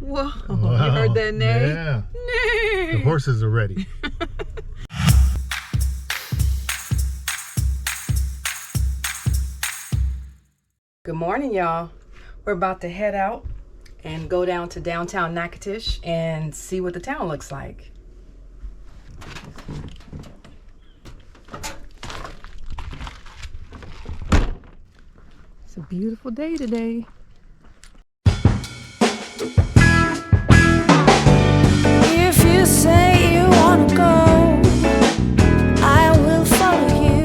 Whoa, Wow. You heard that neigh? Yeah. Neigh. The horses are ready. Good morning, y'all. We're about to head out and go down to downtown Natchitoches and see what the town looks like. It's a beautiful day today. If you say you wanna go, I will follow you.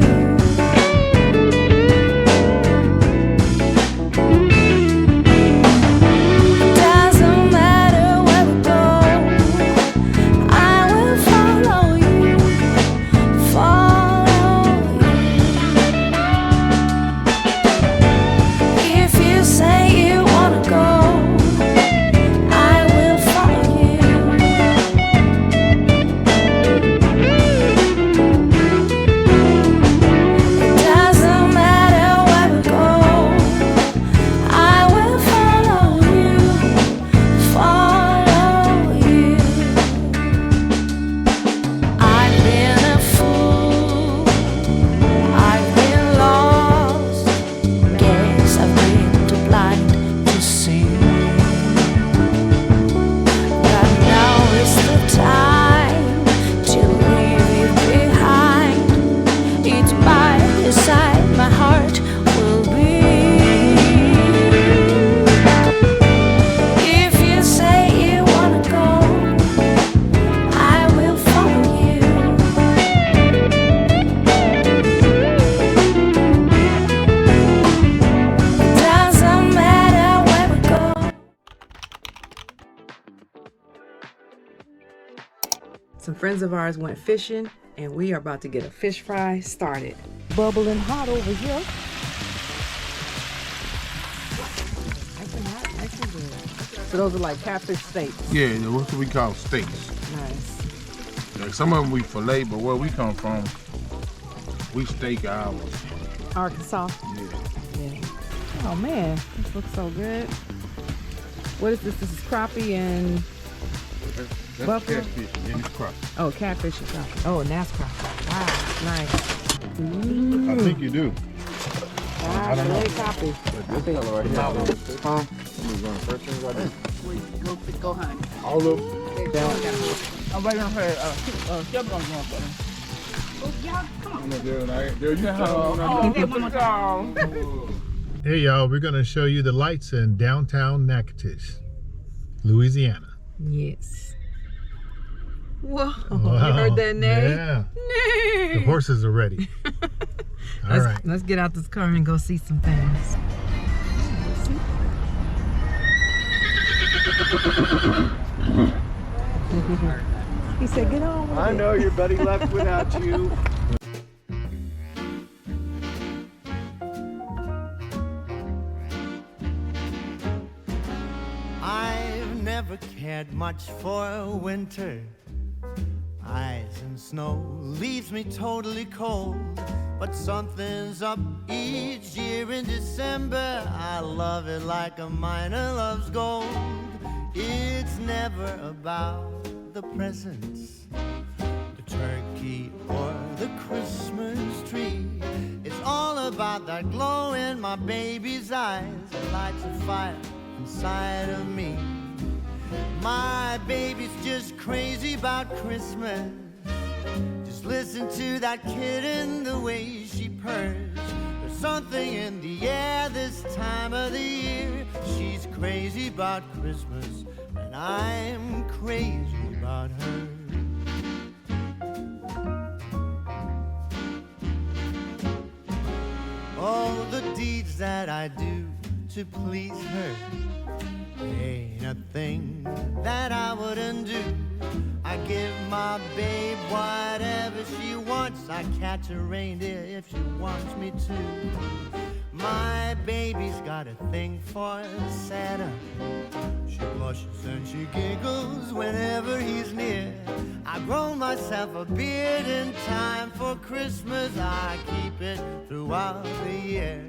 Doesn't matter where we go, I will follow you, follow you. If you say you wanna go, I will follow you. Doesn't matter where we go, I will follow you, follow you. I've been a fool, I've been lost, guess I've been too blind to see. But now is the time to leave it behind. It's by your side my heart will be. If you say you wanna go, I will follow you. Doesn't matter where we go. Some friends of ours went fishing and we are about to get a fish fry started. Bubbling hot over here. Nice and hot, nice and good. So those are like catfish steaks. Yeah, what we call steaks. Nice. Like some of them we fillet, but where we come from, we steak ours. Arkansas. Yeah. Yeah. Oh man, this looks so good. What is this? This is crappie and That's Buffalo? catfish and then it's crop. oh, catfish and crappie. Oh, and that's crappie. Wow, nice. I think you do. Wow, really crappie. But this color right here, huh? We're going first things like this. Go hunt. All of them. I'm right on her. Chef gonna go for them. There you go. Hey y'all, we're gonna show you the lights in downtown Natchitoches, Louisiana. Yes. Whoa, Wow. You heard that neigh? Yeah. Neigh. The horses are ready. All right. Let's get out this car and go see some things. He said, get on with I it. know your buddy left without you. I've never cared much for winter. Ice and snow leaves me totally cold. But something's up each year in December. I love it like a miner loves gold. It's never about the presents, the turkey or the Christmas tree. It's all about that glow in my baby's eyes that lights a fire inside of me. My baby's just crazy about Christmas. Just listen to that kitten, the way she purrs. There's something in the air this time of the year. She's crazy about Christmas, and I'm crazy about her. Oh, the deeds that I do to please her, ain't a thing that I wouldn't do. I give my babe whatever she wants. I catch a reindeer if she wants me to. My baby's got a thing for Santa. She blushes and she giggles whenever he's near. I grow myself a beard in time for Christmas. I keep it throughout the year.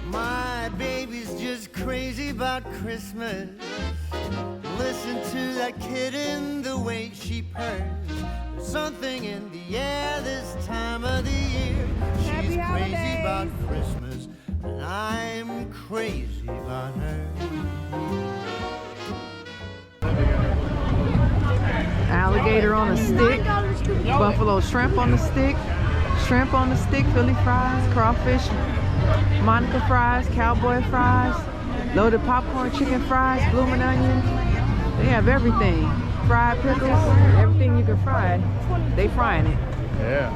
My baby's just crazy about Christmas. listen to that kitten, the way she purrs. There's something in the air this time of the year. She's crazy about Christmas, and I'm crazy about her. Alligator on a stick, buffalo shrimp on the stick, shrimp on the stick, Philly fries, crawfish, Monica fries, cowboy fries, loaded popcorn chicken fries, blooming onions. They have everything. Fried pickles, everything you can fry. They frying it. Yeah.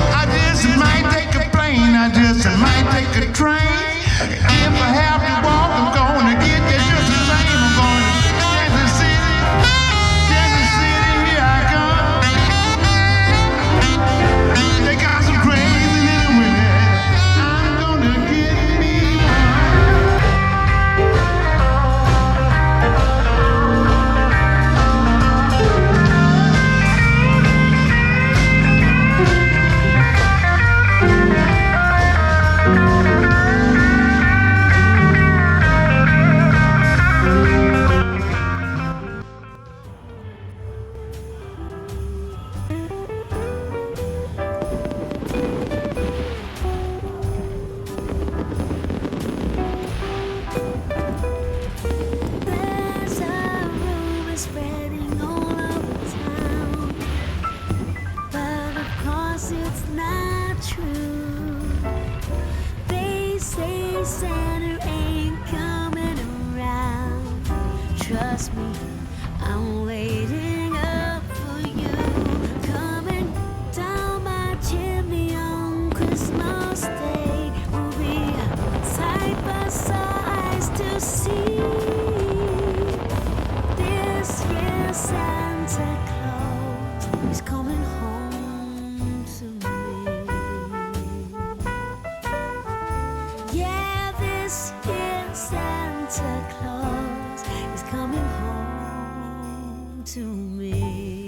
I just might take a plane, I just might take a train. If I have to walk, I'm gonna get there just the same. I'm going to Kansas City, here I come. They got some crazy little women. I'm gonna get me There's a rumor spreading all over town, but of course it's not true. They say Santa ain't coming around. Trust me, I'm waiting up for you. Coming down my chimney on Christmas Day. We'll be side by side to see. This year Santa Claus is coming home to me. Yeah, this year Santa Claus is coming home to me.